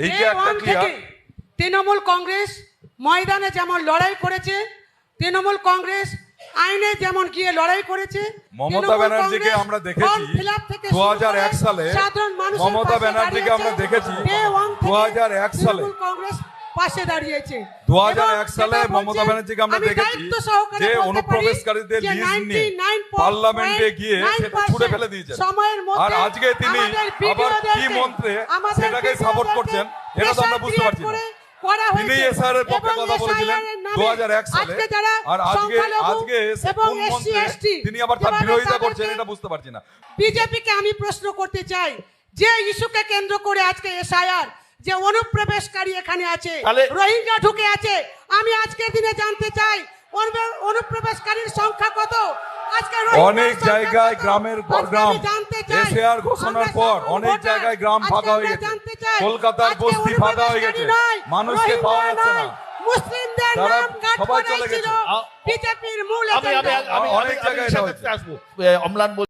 এই যে একটা ক্লিয়ার তৃণমূল কংগ্রেস ময়দানে যেমন লড়াই করেছে, তৃণমূল কংগ্রেস আইনে যেমন গিয়ে লড়াই করেছে, মমতা ব্যানার্জিকে আমরা দেখেছি 2001 সালে, মমতা ব্যানার্জিকে আমরা দেখেছি 2001 সালে, কংগ্রেস পাশে দাঁড়িয়েছে 2001 সালে মমতা ব্যানার্জিকে আমরা দেখেছি যে অনুপ্রবেশকারীদের লিস্ট নিয়ে পার্লামেন্টে গিয়ে সেটা ছুড়ে ফেলে দিয়েছেন। আর আজকে তিনি আবার কি মন্ত্রে সেটাকে সাপোর্ট করছেন, এটা তো আমরা বুঝতে পারছি না। তিনি এসআর এর পক্ষে কথা বলেছিলেন 2001 সালে, আর আজকে কোন মন্ত্রে তিনি আবার তার বিরোধিতা করছেন, এটা বুঝতে পারছি না। বিজেপিকে আমি প্রশ্ন করতে চাই, যে ইস্যুকে কেন্দ্র করে আজকে এসআইআর, যে অনুপ্রবেশকারী এখানে আছে, রোহিঙ্গা ঢুকে আছে, আমি আজকের দিনে জানতে চাই অনুপ্রবেশকারীর সংখ্যা কত। আজকে অনেক জায়গায় গ্রামের পর গ্রাম এসআর ঘোষণার পর অনেক জায়গায় গ্রাম ফাঁকা হয়ে গেছে, কলকাতার বস্তি ফাঁকা হয়ে গেছে, মানুষকে পাওয়া যাচ্ছে না, মুসলিমদের নাম কাট করা ছিল বিজেপির মূল এজেন্ডা। অনেক জায়গায় আসবো অম্লান।